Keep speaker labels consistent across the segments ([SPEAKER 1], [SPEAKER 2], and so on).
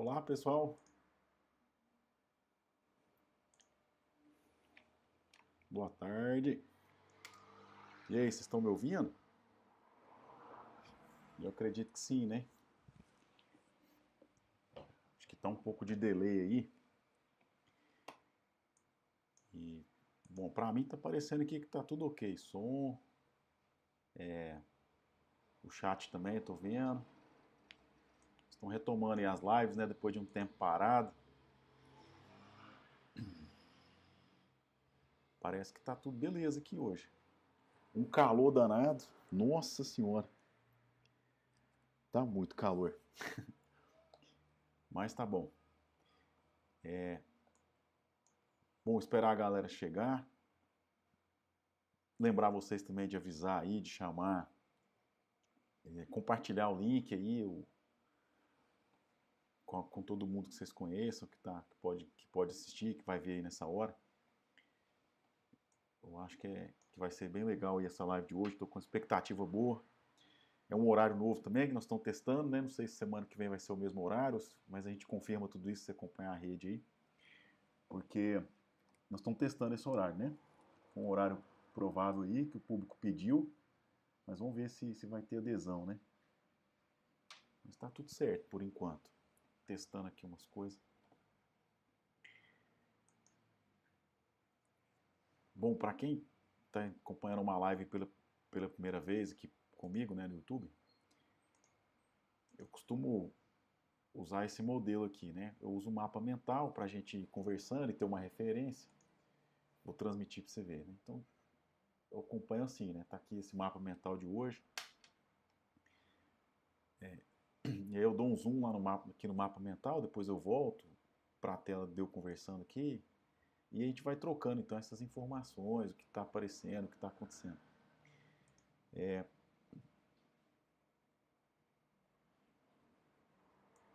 [SPEAKER 1] Olá, pessoal. Boa tarde. E aí, vocês estão me ouvindo? Eu acredito que sim, né? Acho que tá um pouco de delay aí. E, bom, pra mim tá parecendo aqui que tá tudo ok. Som, o chat também, eu tô vendo. Estão retomando aí as lives, né? Depois de um tempo parado. Parece que tá tudo beleza aqui hoje. Um calor danado. Nossa senhora. Tá muito calor. Mas tá bom. Bom, esperar a galera chegar. Lembrar vocês também de avisar aí, de chamar, compartilhar o link aí, com todo mundo que vocês conheçam, que pode assistir, que vai ver aí nessa hora. Eu acho que vai ser bem legal aí essa live de hoje, estou com expectativa boa. É um horário novo também que nós estamos testando, né? Não sei se semana que vem vai ser o mesmo horário, mas a gente confirma tudo isso se você acompanhar a rede aí. Porque nós estamos testando esse horário, né? Um horário provável aí, que o público pediu, mas vamos ver se vai ter adesão, né? Mas está tudo certo por enquanto. Testando aqui umas coisas. Bom, para quem está acompanhando uma live pela primeira vez aqui comigo, né, no YouTube, eu costumo usar esse modelo aqui, né? Eu uso um mapa mental para a gente ir conversando e ter uma referência. Vou transmitir para você ver, né? Então, eu acompanho assim, né? Tá aqui esse mapa mental de hoje. E aí eu dou um zoom lá no mapa, aqui no mapa mental, depois eu volto para a tela de eu conversando aqui, e a gente vai trocando então essas informações, o que está aparecendo, o que está acontecendo.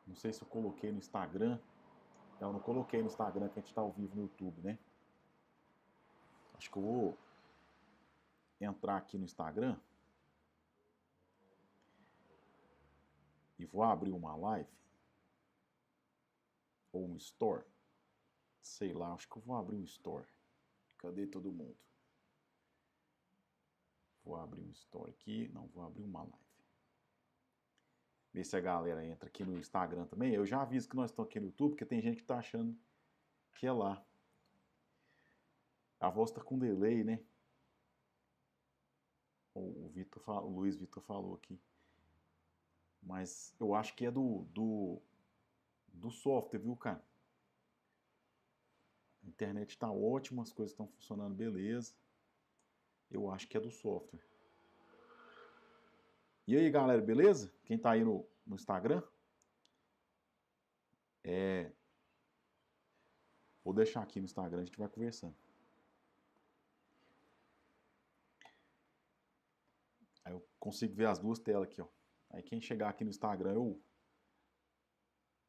[SPEAKER 1] Não sei se eu coloquei no Instagram. Eu não coloquei no Instagram que a gente está ao vivo no YouTube, né? Acho que eu vou entrar aqui no Instagram e vou abrir uma live ou um store. Sei lá, acho que eu vou abrir um store. Cadê todo mundo? Vou abrir um store aqui. Não, vou abrir uma live. Ver se a galera entra aqui no Instagram também. Eu já aviso que nós estamos aqui no YouTube, porque tem gente que está achando que é lá. A voz está com delay, né? O Luiz Vitor falou aqui. Mas eu acho que é do software, viu, cara? A internet está ótima, as coisas estão funcionando beleza. Eu acho que é do software. E aí, galera, beleza? Quem tá aí no Instagram? Vou deixar aqui no Instagram, a gente vai conversando. Aí eu consigo ver as duas telas aqui, ó. Aí quem chegar aqui no Instagram,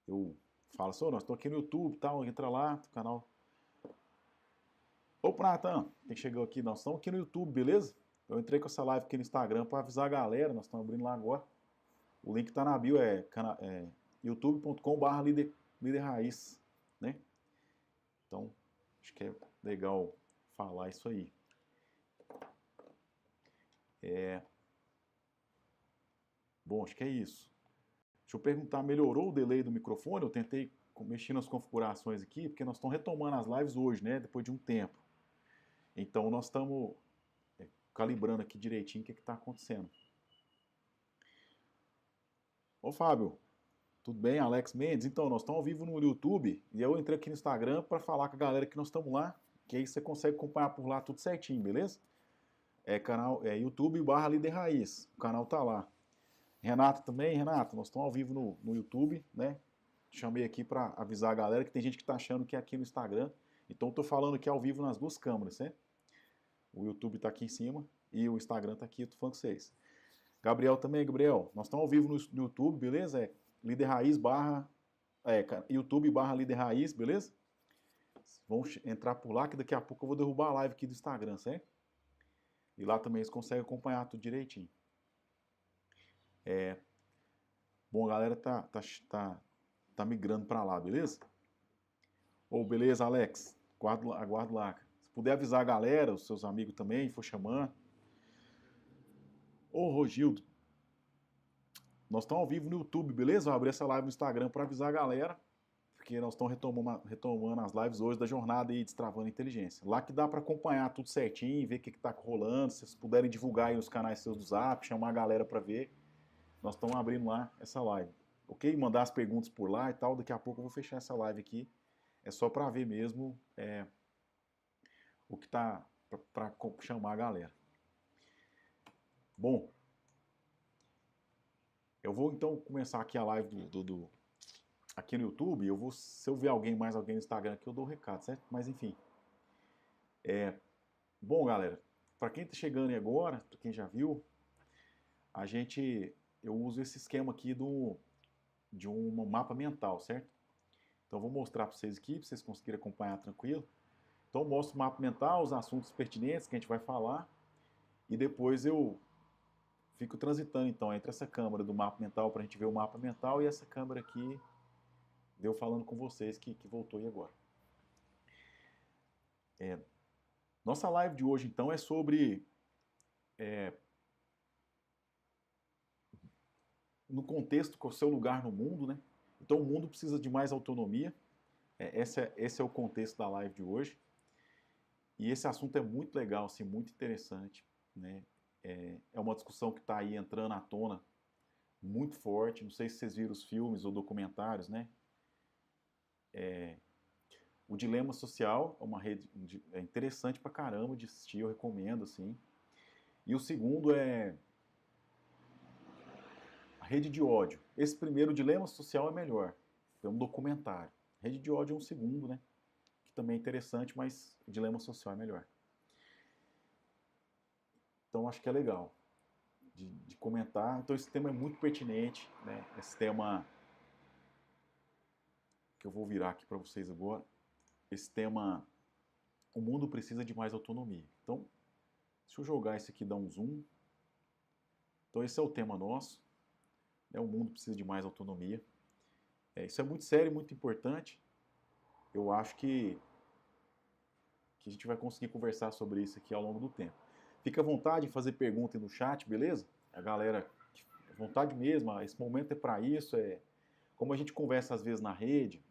[SPEAKER 1] eu falo assim, nós estamos aqui no YouTube e tal, entra lá, no canal. Ô, Natan, quem chegou aqui, nós estamos aqui no YouTube, beleza? Eu entrei com essa live aqui no Instagram para avisar a galera, nós estamos abrindo lá agora. O link tá na bio, é youtube.com/líder raiz, né? Então, acho que é legal falar isso aí. Bom, acho que é isso. Deixa eu perguntar, melhorou o delay do microfone? Eu tentei mexer nas configurações aqui, porque nós estamos retomando as lives hoje, né? Depois de um tempo. Então nós estamos calibrando aqui direitinho o que está acontecendo. Ô Fábio, tudo bem? Alex Mendes? Então, nós estamos ao vivo no YouTube e eu entrei aqui no Instagram para falar com a galera que nós estamos lá, que aí você consegue acompanhar por lá tudo certinho, beleza? É YouTube/Líder Raiz. O canal tá lá. Renata também, Renata, nós estamos ao vivo no YouTube, né? Chamei aqui para avisar a galera que tem gente que tá achando que é aqui no Instagram. Então eu tô falando aqui ao vivo nas duas câmeras, né? O YouTube tá aqui em cima e o Instagram tá aqui, eu tô falando com vocês. Gabriel também, Gabriel, nós estamos ao vivo no YouTube, beleza? Líder Raiz YouTube/Líder Raiz, beleza? Vamos entrar por lá que daqui a pouco eu vou derrubar a live aqui do Instagram, certo? E lá também eles conseguem acompanhar tudo direitinho. Bom, a galera tá tá migrando para lá, beleza? Ou beleza, Alex? Aguardo lá. Se puder avisar a galera, os seus amigos também, for chamando. Ô, Rogildo, nós estamos ao vivo no YouTube, beleza? Vou abrir essa live no Instagram para avisar a galera, porque nós estamos retomando as lives hoje da jornada aí Destravando a Inteligência. Lá que dá para acompanhar tudo certinho, ver o que está rolando. Se vocês puderem divulgar aí nos canais seus do Zap, chamar a galera para ver, nós estamos abrindo lá essa live. Ok? Mandar as perguntas por lá e tal. Daqui a pouco eu vou fechar essa live aqui. É só para ver mesmo o que tá para chamar a galera. Bom, eu vou então começar aqui a live aqui no YouTube. Se eu ver mais alguém no Instagram aqui, eu dou o recado, certo? Mas enfim. Bom, galera, para quem está chegando aí agora, para quem já viu, eu uso esse esquema aqui de um mapa mental, certo? Então eu vou mostrar para vocês aqui, para vocês conseguirem acompanhar tranquilo. Então eu mostro o mapa mental, os assuntos pertinentes que a gente vai falar, e depois eu fico transitando então entre essa câmera do mapa mental para a gente ver o mapa mental e essa câmera aqui de eu falando com vocês que voltou aí agora. Nossa live de hoje então é sobre no contexto com o seu lugar no mundo, né? Então o mundo precisa de mais autonomia. Esse é o contexto da live de hoje. E esse assunto é muito legal, assim, muito interessante, né? É uma discussão que está aí entrando à tona muito forte. Não sei se vocês viram os filmes ou documentários, né? O Dilema Social é uma rede interessante pra caramba de assistir, eu recomendo, assim. E o segundo é a Rede de Ódio. Esse primeiro, Dilema Social, é melhor. É um documentário. Rede de Ódio é um segundo, né? Que também é interessante, mas o Dilema Social é melhor. Então acho que é legal de comentar. Então esse tema é muito pertinente, né? Esse tema que eu vou virar aqui para vocês agora. Esse tema, o mundo precisa de mais autonomia. Então, deixa eu jogar esse aqui, dar um zoom. Então esse é o tema nosso. Né? O mundo precisa de mais autonomia. Isso é muito sério e muito importante. Eu acho que a gente vai conseguir conversar sobre isso aqui ao longo do tempo. Fica à vontade de fazer pergunta aí no chat, beleza? A galera, à vontade mesmo, esse momento é para isso. Como a gente conversa às vezes na rede,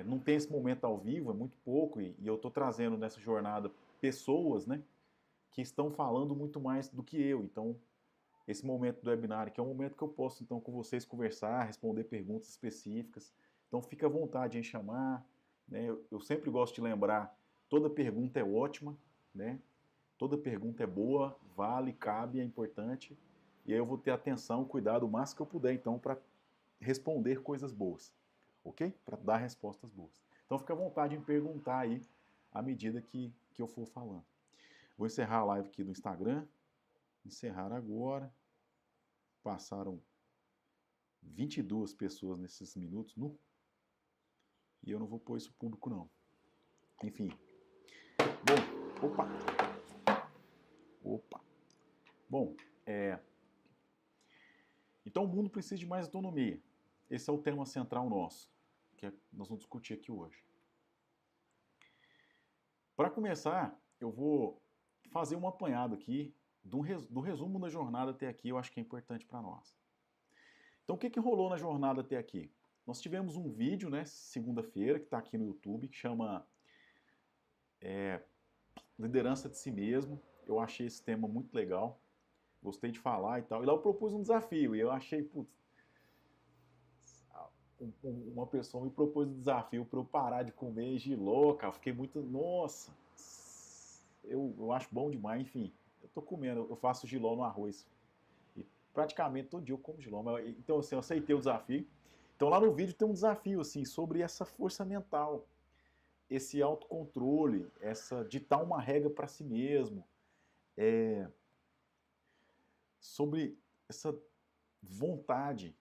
[SPEAKER 1] não tem esse momento ao vivo, é muito pouco, e eu estou trazendo nessa jornada pessoas, né, que estão falando muito mais do que eu. Então, esse momento do webinar, que é um momento que eu posso, então, com vocês conversar, responder perguntas específicas. Então, fica à vontade em chamar, né? Eu sempre gosto de lembrar, toda pergunta é ótima, né? Toda pergunta é boa, vale, cabe, é importante. E aí eu vou ter atenção, cuidado o máximo que eu puder, então, para responder coisas boas, ok? Para dar respostas boas. Então, fica à vontade em perguntar aí, à medida que eu for falando. Vou encerrar a live aqui do Instagram. Encerrar agora. Passaram 22 pessoas nesses minutos, e eu não vou pôr isso público, não. Enfim. Bom, opa. Bom, então o mundo precisa de mais autonomia. Esse é o tema central nosso, que nós vamos discutir aqui hoje. Para começar, eu vou fazer um apanhado aqui do resumo da jornada até aqui, eu acho que é importante para nós. Então, o que rolou na jornada até aqui? Nós tivemos um vídeo, né, segunda-feira, que está aqui no YouTube, que chama Liderança de Si Mesmo. Eu achei esse tema muito legal, gostei de falar e tal. E lá eu propus um desafio, e eu achei, putz, uma pessoa me propôs um desafio para eu parar de comer jiló, cara. Fiquei muito, nossa, eu acho bom demais, enfim. Eu tô comendo, eu faço jiló no arroz. E praticamente todo dia eu como jiló. Então, assim, eu aceitei o desafio. Então, lá no vídeo tem um desafio, assim, sobre essa força mental, esse autocontrole, essa ditar uma regra para si mesmo, sobre essa vontade,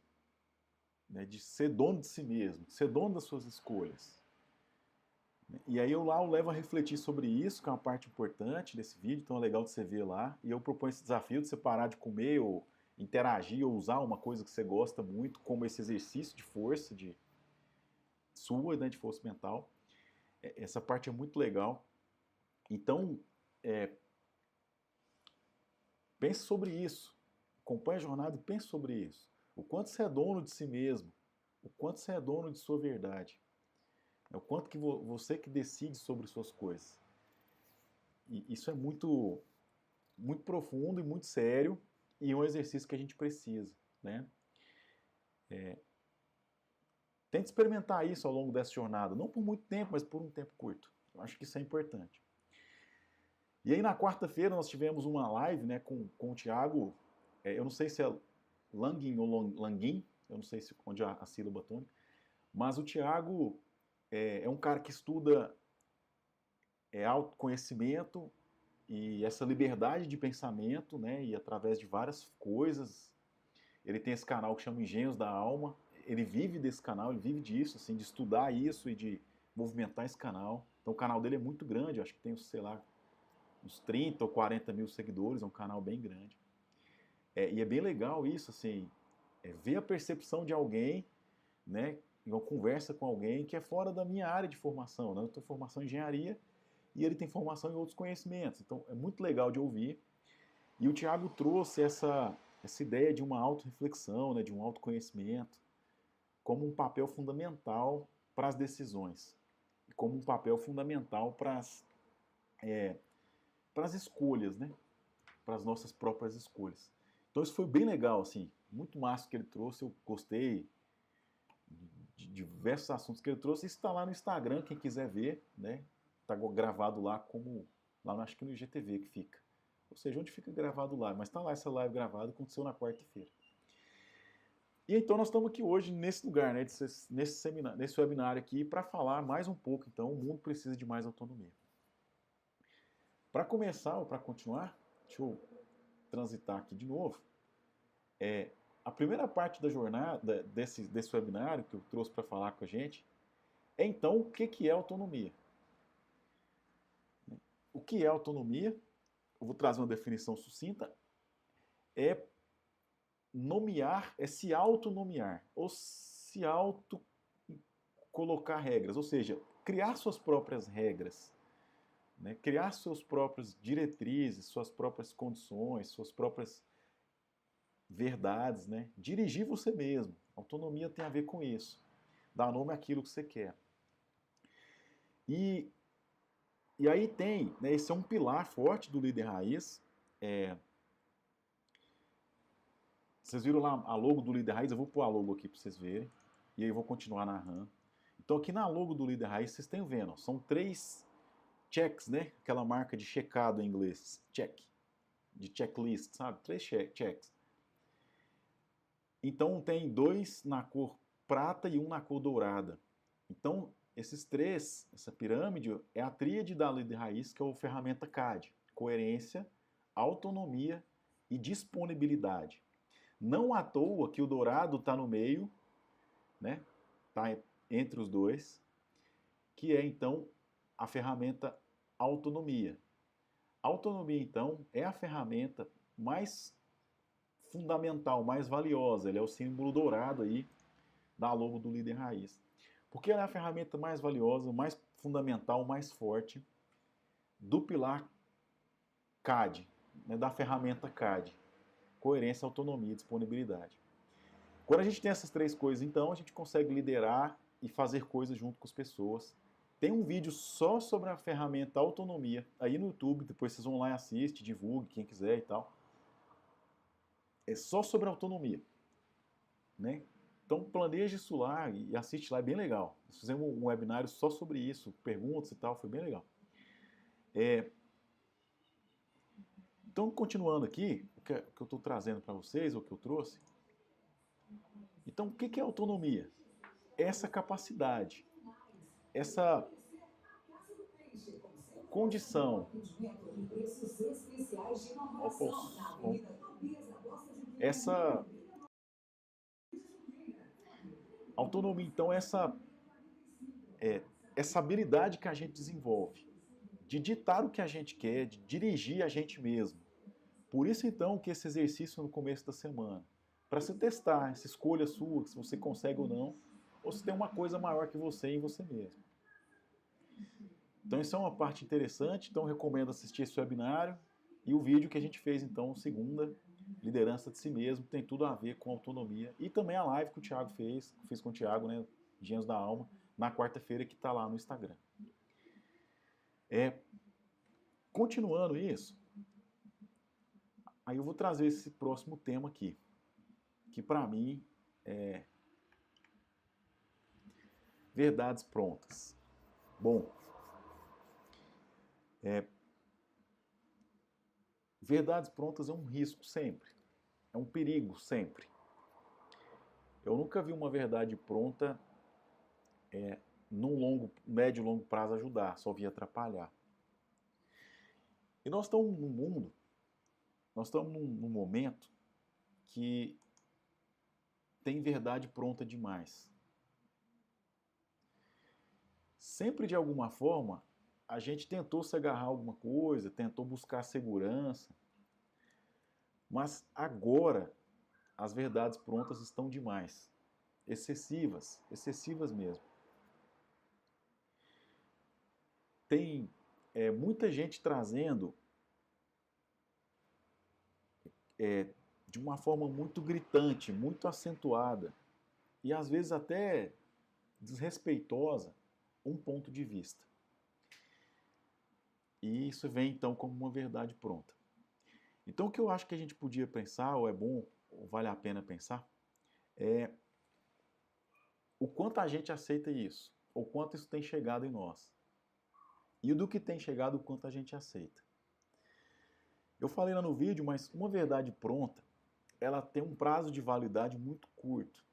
[SPEAKER 1] né, de ser dono de si mesmo, de ser dono das suas escolhas. E aí eu levo a refletir sobre isso, que é uma parte importante desse vídeo, então é legal de você ver lá. E eu proponho esse desafio de você parar de comer ou interagir ou usar uma coisa que você gosta muito, como esse exercício de força, de sua, né, de força mental. Essa parte é muito legal. Então, pense sobre isso. Acompanhe a jornada e pense sobre isso. O quanto você é dono de si mesmo. O quanto você é dono de sua verdade. O quanto que você que decide sobre suas coisas. E isso é muito, muito profundo e muito sério. E é um exercício que a gente precisa, né? Tente experimentar isso ao longo dessa jornada. Não por muito tempo, mas por um tempo curto. Eu acho que isso é importante. E aí na quarta-feira nós tivemos uma live, né, com o Thiago, eu não sei se é Langin ou Languin, eu não sei onde a sílaba tônica, mas o Thiago é um cara que estuda autoconhecimento e essa liberdade de pensamento, né, e através de várias coisas. Ele tem esse canal que chama Engenhos da Alma, ele vive desse canal, ele vive disso, assim, de estudar isso e de movimentar esse canal. Então o canal dele é muito grande, eu acho que tem, sei lá, uns 30 ou 40 mil seguidores, é um canal bem grande. E é bem legal isso, assim, ver a percepção de alguém, né, em uma conversa com alguém que é fora da minha área de formação, né? Eu tenho formação em engenharia e ele tem formação em outros conhecimentos, então é muito legal de ouvir. E o Thiago trouxe essa ideia de uma autorreflexão, né, de um autoconhecimento, como um papel fundamental para as decisões, e como um papel fundamental para as escolhas, né? Para as nossas próprias escolhas. Então isso foi bem legal, assim, muito massa que ele trouxe, eu gostei de diversos assuntos que ele trouxe. Isso está lá no Instagram, quem quiser ver, né? Está gravado lá lá acho que no IGTV que fica. Ou seja, onde fica gravado lá, mas está lá essa live gravada, aconteceu na quarta-feira. E então nós estamos aqui hoje nesse lugar, né, nesse webinário aqui, para falar mais um pouco, então, o mundo precisa de mais autonomia. Para começar ou para continuar, deixa eu transitar aqui de novo. A primeira parte da jornada, desse webinário que eu trouxe para falar com a gente, é então o que é autonomia. O que é autonomia? Eu vou trazer uma definição sucinta. É nomear, é se autonomear, ou se auto colocar regras, ou seja, criar suas próprias regras, né? Criar suas próprias diretrizes, suas próprias condições, suas próprias verdades, né? Dirigir você mesmo. Autonomia tem a ver com isso. Dar nome àquilo que você quer. E aí tem, né, esse é um pilar forte do líder raiz. Vocês viram lá a logo do líder raiz? Eu vou pôr a logo aqui para vocês verem. E aí eu vou continuar narrando. Então aqui na logo do líder raiz vocês estão vendo, ó, são 3 checks, né? Aquela marca de checado em inglês, check, de checklist, sabe? 3 checks. Então tem 2 na cor prata e 1 na cor dourada. Então esses 3, essa pirâmide, é a tríade da líder raiz, que é a ferramenta CAD: coerência, autonomia e disponibilidade. Não à toa que o dourado está no meio, né? Está entre os dois, que é então a ferramenta autonomia. A autonomia, então, é a ferramenta mais fundamental, mais valiosa. Ele é o símbolo dourado aí da logo do líder raiz. Porque ela é a ferramenta mais valiosa, mais fundamental, mais forte do pilar CAD, né, da ferramenta CAD. Coerência, autonomia e disponibilidade. Quando a gente tem essas 3 coisas, então, a gente consegue liderar e fazer coisas junto com as pessoas. Tem um vídeo só sobre a ferramenta autonomia aí no YouTube, depois vocês vão lá e assistem, divulgue, quem quiser e tal. É só sobre autonomia, né? Então planeje isso lá e assiste lá, é bem legal. Nós fizemos um webinário só sobre isso, perguntas e tal, foi bem legal. Então, continuando aqui, o que eu estou trazendo para vocês, o que eu trouxe. Então, o que é autonomia? Essa capacidade, essa condição, essa autonomia, então, essa habilidade que a gente desenvolve de ditar o que a gente quer, de dirigir a gente mesmo. Por isso, então, que esse exercício no começo da semana, para você testar essa escolha sua, se você consegue ou não, ou se tem uma coisa maior que você em você mesmo. Então isso é uma parte interessante, então recomendo assistir esse webinário e o vídeo que a gente fez então segunda, liderança de si mesmo, tem tudo a ver com autonomia, e também a live que o Thiago fiz com o Thiago, né, Engenhos da Alma, na quarta-feira, que está lá no Instagram. Continuando isso, aí eu vou trazer esse próximo tema aqui, que para mim é verdades prontas. Bom, verdades prontas é um risco sempre, é um perigo sempre. Eu nunca vi uma verdade pronta num médio e longo prazo ajudar, só vi atrapalhar. E nós estamos num mundo, nós estamos num momento que tem verdade pronta demais. Sempre de alguma forma a gente tentou se agarrar a alguma coisa, tentou buscar segurança, mas agora as verdades prontas estão demais, excessivas, excessivas mesmo. Tem muita gente trazendo de uma forma muito gritante, muito acentuada e às vezes até desrespeitosa um ponto de vista. E isso vem então como uma verdade pronta. Então o que eu acho que a gente podia pensar, ou é bom, ou vale a pena pensar, é o quanto a gente aceita isso, ou quanto isso tem chegado em nós. E do que tem chegado, o quanto a gente aceita. Eu falei lá no vídeo, mas uma verdade pronta, ela tem um prazo de validade muito curto.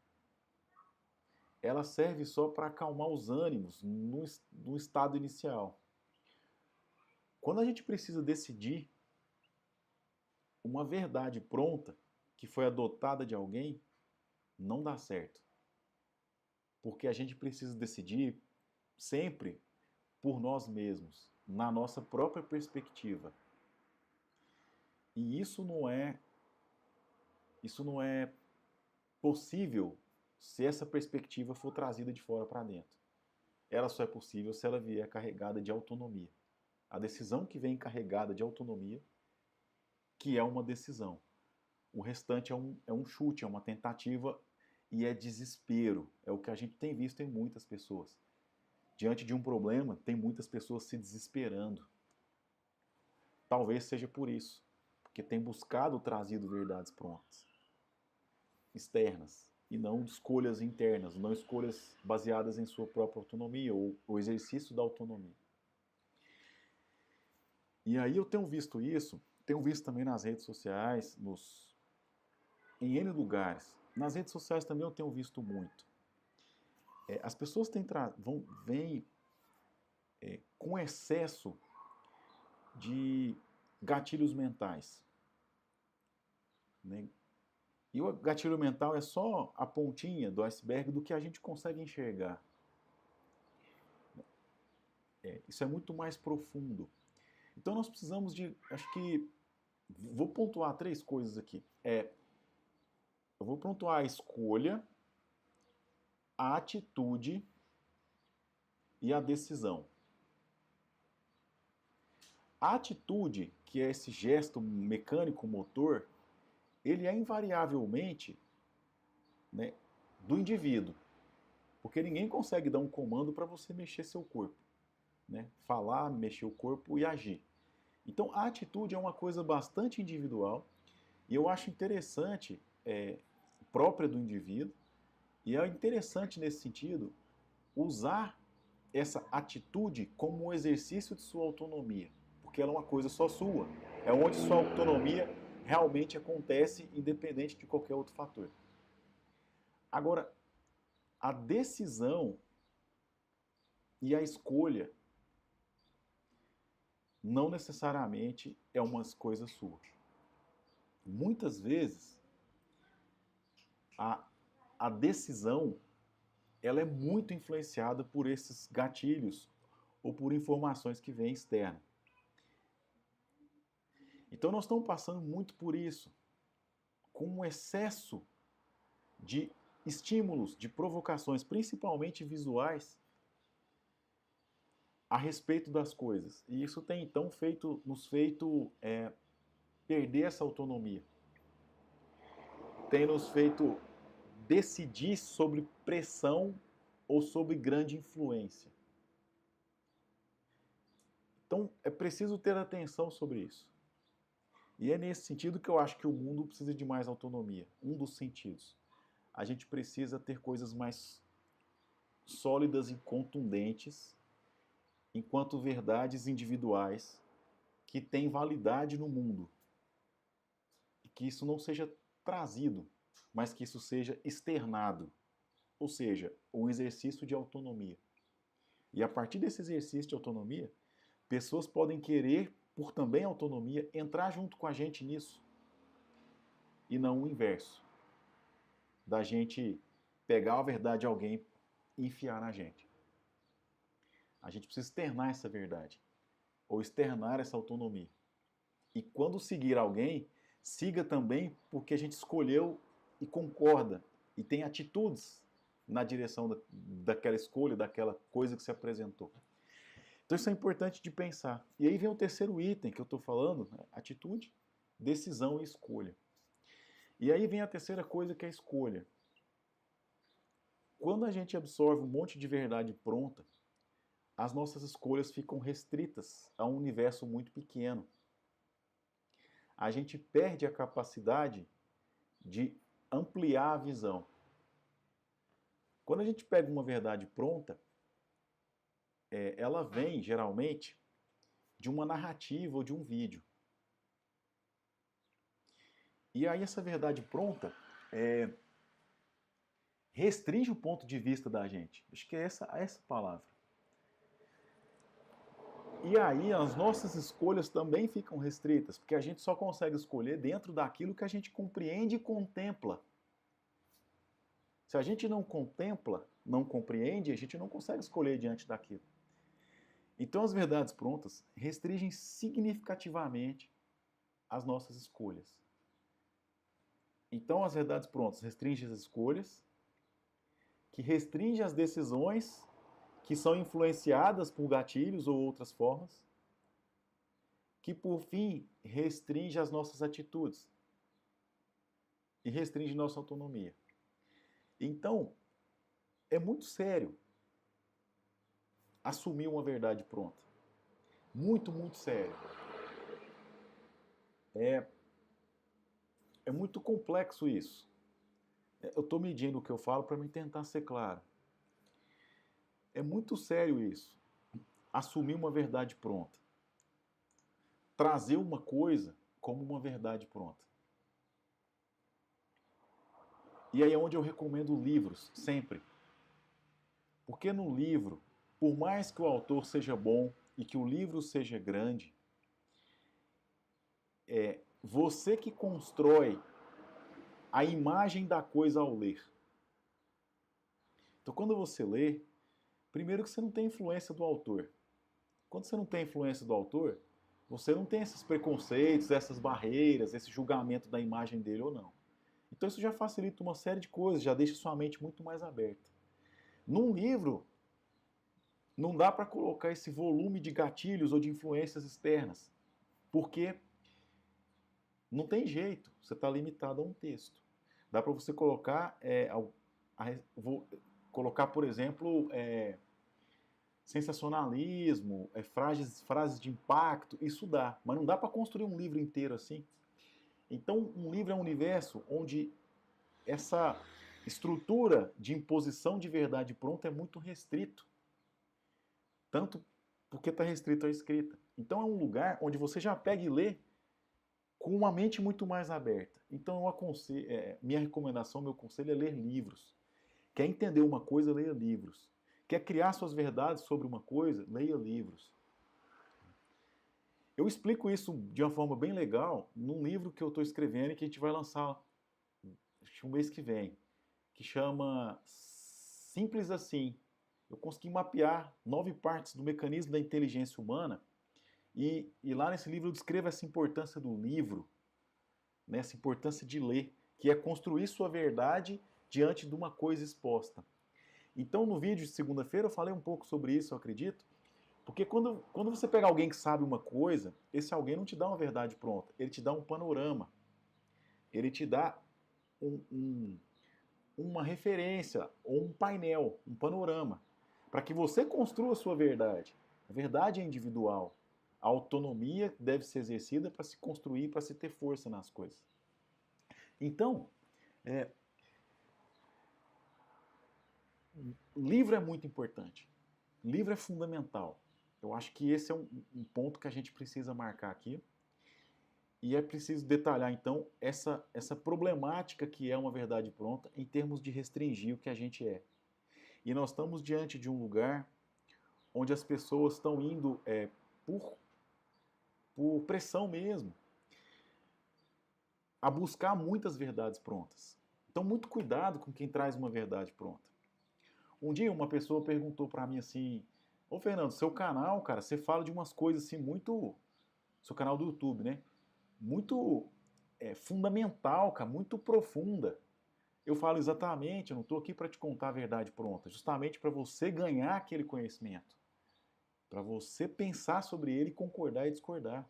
[SPEAKER 1] Ela serve só para acalmar os ânimos no estado inicial. Quando a gente precisa decidir uma verdade pronta, que foi adotada de alguém, não dá certo. Porque a gente precisa decidir sempre por nós mesmos, na nossa própria perspectiva. E isso não é possível se essa perspectiva for trazida de fora para dentro. Ela só é possível se ela vier carregada de autonomia. A decisão que vem carregada de autonomia, que é uma decisão. O restante é um chute, é uma tentativa e é desespero. É o que a gente tem visto em muitas pessoas. Diante de um problema, tem muitas pessoas se desesperando. Talvez seja por isso, porque tem buscado trazido verdades prontas, externas, e não escolhas internas, não escolhas baseadas em sua própria autonomia ou o exercício da autonomia. E aí eu tenho visto isso, tenho visto também nas redes sociais, em N lugares. Nas redes sociais também eu tenho visto muito. As pessoas vêm com excesso de gatilhos mentais. Né? E o gatilho mental é só a pontinha do iceberg do que a gente consegue enxergar. Isso é muito mais profundo. Então nós precisamos acho que, vou pontuar 3 coisas aqui. Eu vou pontuar a escolha, a atitude e a decisão. A atitude, que é esse gesto mecânico motor, ele é invariavelmente, né, do indivíduo. Porque ninguém consegue dar um comando para você mexer seu corpo. Né? Falar, mexer o corpo e agir. Então a atitude é uma coisa bastante individual e eu acho interessante, própria do indivíduo, e é interessante nesse sentido usar essa atitude como um exercício de sua autonomia, porque ela é uma coisa só sua, é onde sua autonomia realmente acontece independente de qualquer outro fator. Agora, a decisão e a escolha não necessariamente é uma coisa sua. Muitas vezes, a decisão ela é muito influenciada por esses gatilhos ou por informações que vêm externas. Então nós estamos passando muito por isso, com um excesso de estímulos, de provocações, principalmente visuais, a respeito das coisas. E isso tem então nos feito perder essa autonomia. Tem nos feito decidir sobre pressão ou sobre grande influência. Então é preciso ter atenção sobre isso. E é nesse sentido que eu acho que o mundo precisa de mais autonomia. Um dos sentidos. A gente precisa ter coisas mais sólidas e contundentes, enquanto verdades individuais que têm validade no mundo. E que isso não seja trazido, mas que isso seja externado. Ou seja, um exercício de autonomia. E a partir desse exercício de autonomia, pessoas podem querer, por também autonomia, entrar junto com a gente nisso. E não o inverso. Da gente pegar a verdade de alguém e enfiar na gente. A gente precisa externar essa verdade. Ou externar essa autonomia. E quando seguir alguém, siga também porque a gente escolheu e concorda. E tem atitudes na direção daquela escolha, daquela coisa que se apresentou. Então isso é importante de pensar. E aí vem o terceiro item que eu estou falando, né? Atitude, decisão e escolha. E aí vem a terceira coisa que é a escolha. Quando a gente absorve um monte de verdade pronta, as nossas escolhas ficam restritas a um universo muito pequeno. A gente perde a capacidade de ampliar a visão. Quando a gente pega uma verdade pronta, ela vem, geralmente, de uma narrativa ou de um vídeo. E aí essa verdade pronta restringe o ponto de vista da gente. Acho que é essa palavra. E aí as nossas escolhas também ficam restritas, porque a gente só consegue escolher dentro daquilo que a gente compreende e contempla. Se a gente não contempla, não compreende, a gente não consegue escolher diante daquilo. Então as verdades prontas restringem significativamente as nossas escolhas. Então as verdades prontas restringem as escolhas, que restringem as decisões que são influenciadas por gatilhos ou outras formas, que por fim restringe as nossas atitudes e restringe nossa autonomia. Então, é muito sério assumir uma verdade pronta. Muito, muito sério. É muito complexo isso. Eu estou medindo o que eu falo para me tentar ser claro. É muito sério isso. Assumir uma verdade pronta. Trazer uma coisa como uma verdade pronta. E aí é onde eu recomendo livros, sempre. Porque no livro, por mais que o autor seja bom e que o livro seja grande, é você que constrói a imagem da coisa ao ler. Então quando você lê, primeiro que você não tem influência do autor. Quando você não tem influência do autor, você não tem esses preconceitos, essas barreiras, esse julgamento da imagem dele ou não. Então isso já facilita uma série de coisas, já deixa sua mente muito mais aberta. Num livro, não dá para colocar esse volume de gatilhos ou de influências externas, porque não tem jeito, você está limitado a um texto. Dá para você colocar, colocar, por exemplo, sensacionalismo, frases de impacto, isso dá, mas não dá para construir um livro inteiro assim. Então, um livro é um universo onde essa estrutura de imposição de verdade pronta é muito restrito. Tanto porque está restrito à escrita. Então é um lugar onde você já pega e lê com uma mente muito mais aberta. Então minha recomendação, meu conselho é ler livros. Quer entender uma coisa, leia livros. Quer criar suas verdades sobre uma coisa, leia livros. Eu explico isso de uma forma bem legal num livro que eu estou escrevendo e que a gente vai lançar o mês que vem, que chama Simples Assim. Eu consegui mapear 9 partes do mecanismo da inteligência humana e lá nesse livro eu descrevo essa importância do livro, né, essa importância de ler, que é construir sua verdade diante de uma coisa exposta. Então, no vídeo de segunda-feira eu falei um pouco sobre isso, eu acredito, porque quando você pega alguém que sabe uma coisa, esse alguém não te dá uma verdade pronta, ele te dá um panorama, ele te dá uma referência, ou um painel, um panorama, para que você construa a sua verdade. A verdade é individual. A autonomia deve ser exercida para se construir, para se ter força nas coisas. Então, livro é muito importante. Livro é fundamental. Eu acho que esse é um ponto que a gente precisa marcar aqui. E é preciso detalhar, então, essa problemática que é uma verdade pronta em termos de restringir o que a gente é. E nós estamos diante de um lugar onde as pessoas estão indo por pressão mesmo, a buscar muitas verdades prontas. Então, muito cuidado com quem traz uma verdade pronta. Um dia uma pessoa perguntou para mim assim: ô Fernando, seu canal, cara, você fala de umas coisas assim muito... Seu canal do YouTube, né? Muito fundamental, cara, muito profunda. Eu falo exatamente, eu não estou aqui para te contar a verdade pronta, justamente para você ganhar aquele conhecimento, para você pensar sobre ele, concordar e discordar.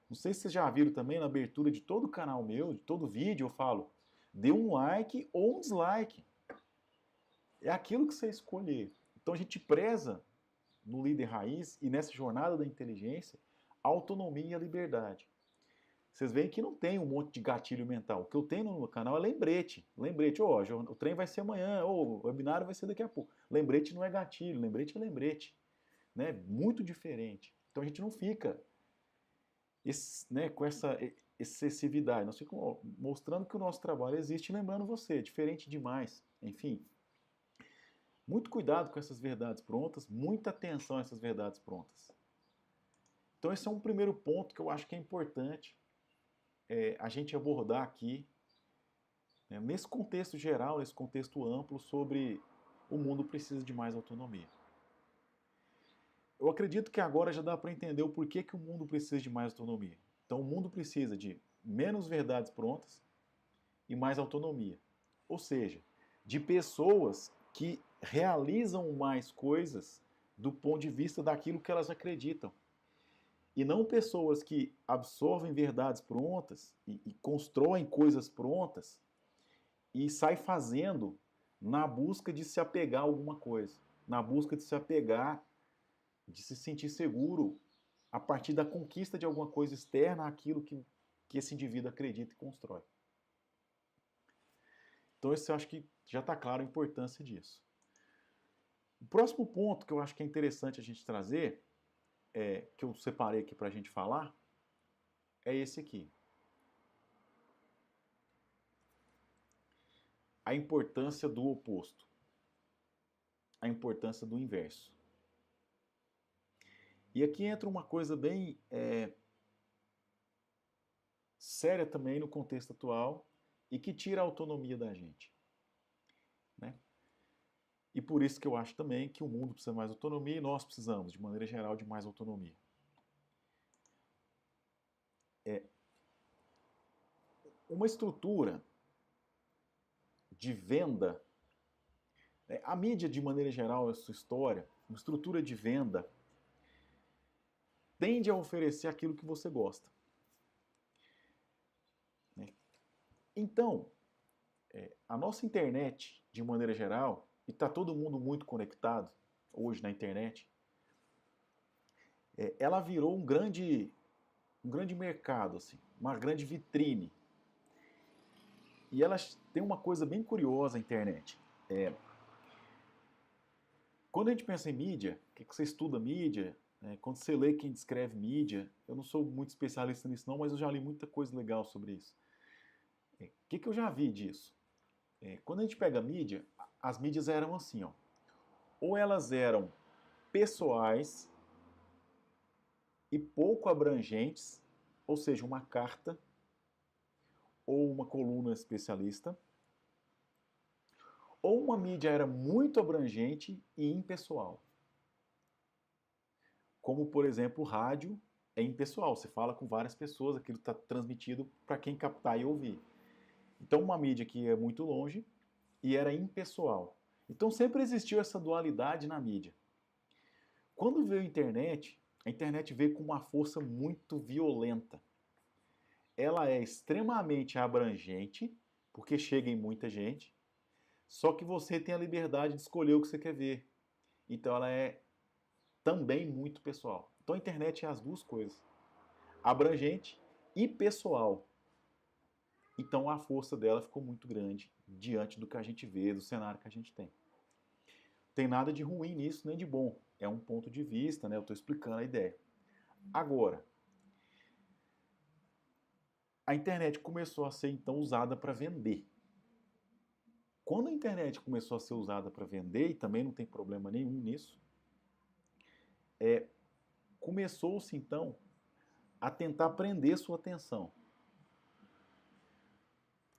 [SPEAKER 1] Não sei se vocês já viram também na abertura de todo canal meu, de todo vídeo, eu falo, dê um like ou um dislike. É aquilo que você escolher. Então a gente preza no líder raiz e nessa jornada da inteligência a autonomia e a liberdade. Vocês veem que não tem um monte de gatilho mental. O que eu tenho no meu canal é lembrete. Lembrete, ó, o trem vai ser amanhã, ou o webinário vai ser daqui a pouco. Lembrete não é gatilho, lembrete é lembrete. Né? Muito diferente. Então a gente não fica com essa excessividade. Nós ficamos mostrando que o nosso trabalho existe, lembrando você, diferente demais. Enfim, muito cuidado com essas verdades prontas, muita atenção a essas verdades prontas. Então esse é um primeiro ponto que eu acho que é importante a gente abordar aqui, né, nesse contexto geral, nesse contexto amplo, sobre o mundo precisa de mais autonomia. Eu acredito que agora já dá para entender o porquê que o mundo precisa de mais autonomia. Então o mundo precisa de menos verdades prontas e mais autonomia. Ou seja, de pessoas que realizam mais coisas do ponto de vista daquilo que elas acreditam. E não pessoas que absorvem verdades prontas e constroem coisas prontas e saem fazendo na busca de se apegar a alguma coisa, na busca de se apegar, de se sentir seguro a partir da conquista de alguma coisa externa àquilo que esse indivíduo acredita e constrói. Então, eu acho que já está claro a importância disso. O próximo ponto que eu acho que é interessante a gente trazer, que eu separei aqui para a gente falar, é esse aqui. A importância do oposto. A importância do inverso. E aqui entra uma coisa bem séria também no contexto atual e que tira a autonomia da gente. Né? E por isso que eu acho também que o mundo precisa de mais autonomia e nós precisamos, de maneira geral, de mais autonomia. Uma estrutura de venda, a mídia, de maneira geral, a sua história, uma estrutura de venda tende a oferecer aquilo que você gosta. Então, a nossa internet, de maneira geral, e está todo mundo muito conectado hoje na internet, ela virou um grande mercado, assim, uma grande vitrine. E ela tem uma coisa bem curiosa, a internet. Quando a gente pensa em mídia, o que você estuda mídia, quando você lê quem descreve mídia, eu não sou muito especialista nisso não, mas eu já li muita coisa legal sobre isso. O que eu já vi disso? Quando a gente pega a mídia, as mídias eram assim, ó. Ou elas eram pessoais e pouco abrangentes, ou seja, uma carta ou uma coluna especialista, ou uma mídia era muito abrangente e impessoal. Como, por exemplo, o rádio é impessoal, você fala com várias pessoas, aquilo está transmitido para quem captar e ouvir. Então, uma mídia que é muito longe, e era impessoal. Então sempre existiu essa dualidade na mídia. Quando veio a internet veio com uma força muito violenta. Ela é extremamente abrangente, porque chega em muita gente, só que você tem a liberdade de escolher o que você quer ver. Então ela é também muito pessoal. Então a internet é as duas coisas: abrangente e pessoal. Então a força dela ficou muito grande diante do que a gente vê, do cenário que a gente tem. Tem nada de ruim nisso, nem de bom. É um ponto de vista, né? Eu estou explicando a ideia. Agora, a internet começou a ser então usada para vender. Quando a internet começou a ser usada para vender, e também não tem problema nenhum nisso, começou-se então a tentar prender sua atenção.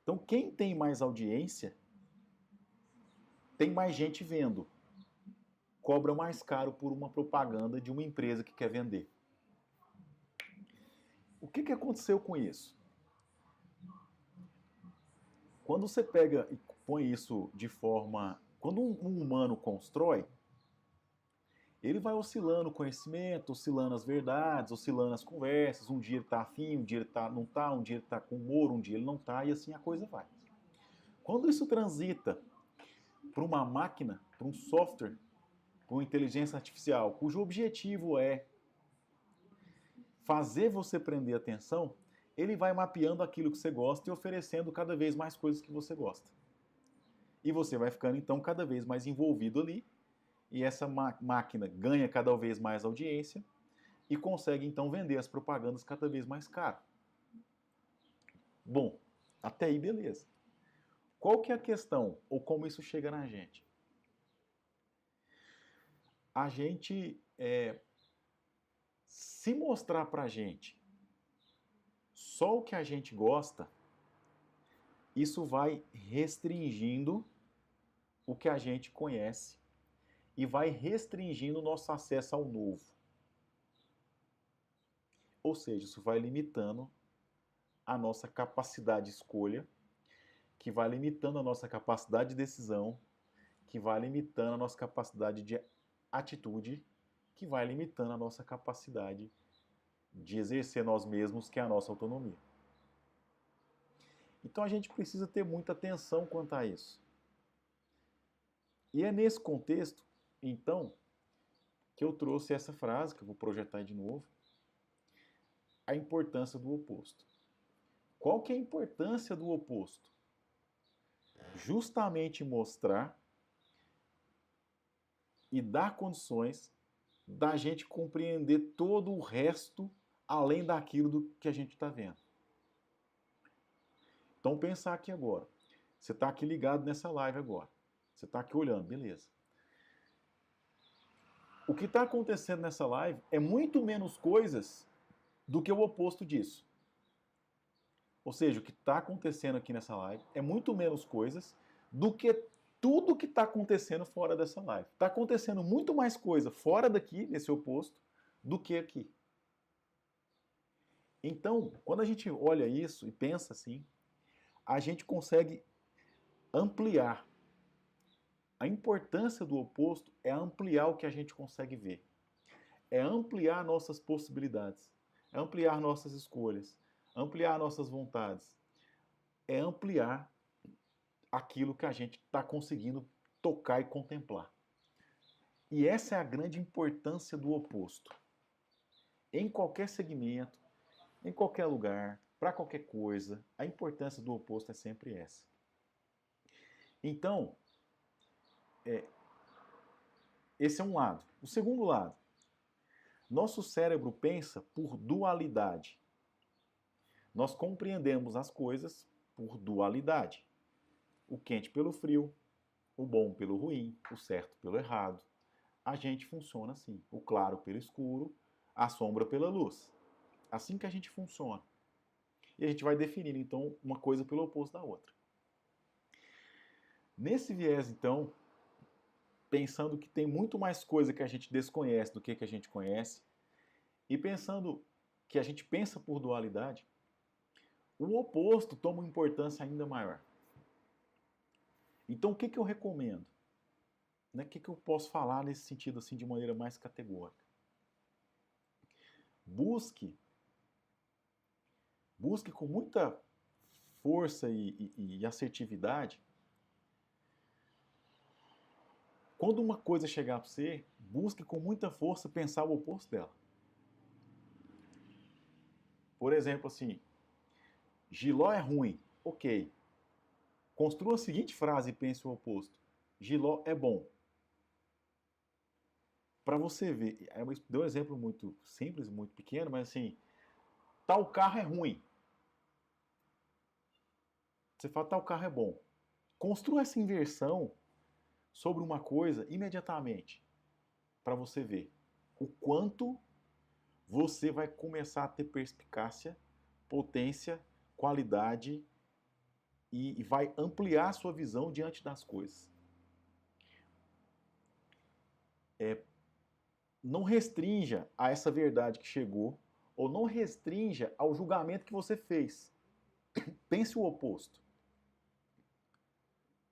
[SPEAKER 1] Então, quem tem mais audiência, tem mais gente vendo, cobra mais caro por uma propaganda de uma empresa que quer vender. O que aconteceu com isso? Quando você pega e põe isso de forma... Quando um humano constrói, ele vai oscilando o conhecimento, oscilando as verdades, oscilando as conversas. Um dia ele está afim, um dia ele não está, um dia ele está com humor, um dia ele não está, e assim a coisa vai. Quando isso transita para uma máquina, para um software, para uma inteligência artificial, cujo objetivo é fazer você prender atenção, ele vai mapeando aquilo que você gosta e oferecendo cada vez mais coisas que você gosta. E você vai ficando então cada vez mais envolvido ali, e essa máquina ganha cada vez mais audiência e consegue então vender as propagandas cada vez mais caro. Bom, até aí beleza. Qual que é a questão, ou como isso chega na gente? A gente, se mostrar pra gente só o que a gente gosta, isso vai restringindo o que a gente conhece e vai restringindo o nosso acesso ao novo. Ou seja, isso vai limitando a nossa capacidade de escolha, que vai limitando a nossa capacidade de decisão, que vai limitando a nossa capacidade de atitude, que vai limitando a nossa capacidade de exercer nós mesmos, que é a nossa autonomia. Então a gente precisa ter muita atenção quanto a isso. E é nesse contexto, então, que eu trouxe essa frase, que eu vou projetar de novo, a importância do oposto. Qual que é a importância do oposto? Justamente mostrar e dar condições da gente compreender todo o resto além daquilo do que a gente está vendo. Então pensar aqui agora. Você está aqui ligado nessa live agora. Você está aqui olhando, beleza. O que está acontecendo nessa live é muito menos coisas do que o oposto disso. Ou seja, o que está acontecendo aqui nessa live é muito menos coisas do que tudo que está acontecendo fora dessa live. Está acontecendo muito mais coisa fora daqui, nesse oposto, do que aqui. Então, quando a gente olha isso e pensa assim, a gente consegue ampliar. A importância do oposto é ampliar o que a gente consegue ver. É ampliar nossas possibilidades. É ampliar nossas escolhas. Ampliar nossas vontades. É ampliar aquilo que a gente está conseguindo tocar e contemplar. E essa é a grande importância do oposto. Em qualquer segmento, em qualquer lugar, para qualquer coisa, a importância do oposto é sempre essa. Então, esse é um lado. O segundo lado, nosso cérebro pensa por dualidade. Nós compreendemos as coisas por dualidade. O quente pelo frio, o bom pelo ruim, o certo pelo errado. A gente funciona assim. O claro pelo escuro, a sombra pela luz. Assim que a gente funciona. E a gente vai definindo, então, uma coisa pelo oposto da outra. Nesse viés, então, pensando que tem muito mais coisa que a gente desconhece do que a gente conhece, e pensando que a gente pensa por dualidade, o oposto toma uma importância ainda maior. Então, o que eu recomendo? Né? O que eu posso falar nesse sentido assim de maneira mais categórica? Busque com muita força e assertividade. Quando uma coisa chegar para você, busque com muita força pensar o oposto dela. Por exemplo, assim, Giló é ruim. Ok. Construa a seguinte frase e pense o oposto. Giló é bom. Para você ver, deu um exemplo muito simples, muito pequeno, mas assim, tal carro é ruim. Você fala, tal carro é bom. Construa essa inversão sobre uma coisa imediatamente, para você ver o quanto você vai começar a ter perspicácia, potência, qualidade e vai ampliar a sua visão diante das coisas. Não restrinja a essa verdade que chegou, ou não restrinja ao julgamento que você fez. Pense o oposto.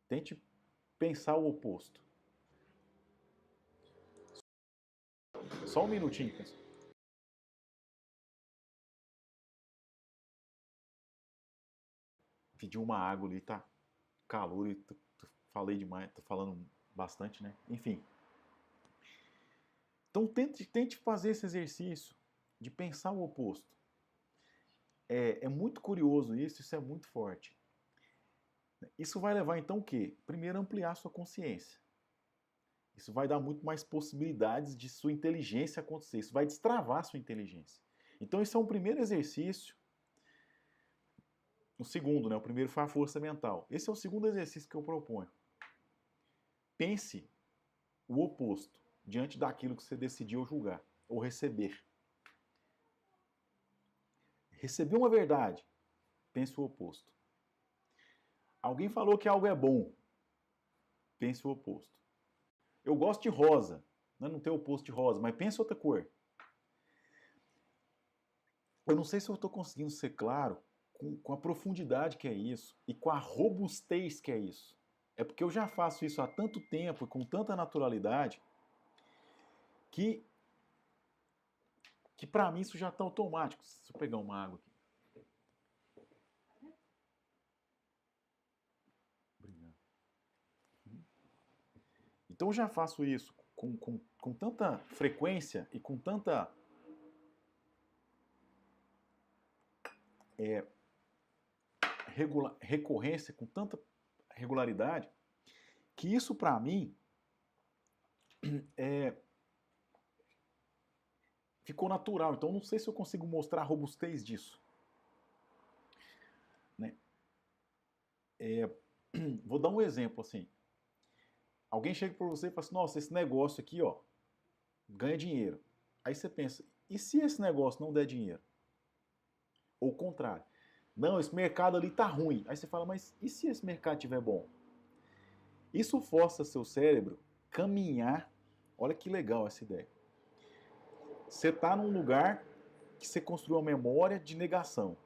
[SPEAKER 1] Tente pensar o oposto. Só um minutinho, pessoal. Pedi uma água ali, tá calor e falei demais, tô falando bastante, né? Enfim. Então tente fazer esse exercício de pensar o oposto. É muito curioso isso é muito forte. Isso vai levar então o quê? Primeiro, ampliar sua consciência. Isso vai dar muito mais possibilidades de sua inteligência acontecer. Isso vai destravar sua inteligência. Então, esse é um primeiro exercício. O segundo, né? O primeiro foi a força mental. Esse é o segundo exercício que eu proponho. Pense o oposto diante daquilo que você decidiu julgar ou receber. Receber uma verdade. Pense o oposto. Alguém falou que algo é bom. Pense o oposto. Eu gosto de rosa. Não tem o oposto de rosa, mas pense outra cor. Eu não sei se eu estou conseguindo ser claro com a profundidade que é isso e com a robustez que é isso. É porque eu já faço isso há tanto tempo e com tanta naturalidade que para mim isso já está automático. Se eu pegar uma água aqui. Obrigado. Então eu já faço isso com tanta frequência e com tanta recorrência, com tanta regularidade, que isso para mim ficou natural. Então não sei se eu consigo mostrar a robustez disso. Né? Vou dar um exemplo assim. Alguém chega para você e fala assim, nossa, esse negócio aqui, ó, ganha dinheiro. Aí você pensa, e se esse negócio não der dinheiro? Ou o contrário. Não, esse mercado ali tá ruim. Aí você fala, mas e se esse mercado estiver bom? Isso força seu cérebro caminhar. Olha que legal essa ideia. Você está num lugar que você construiu uma memória de negação.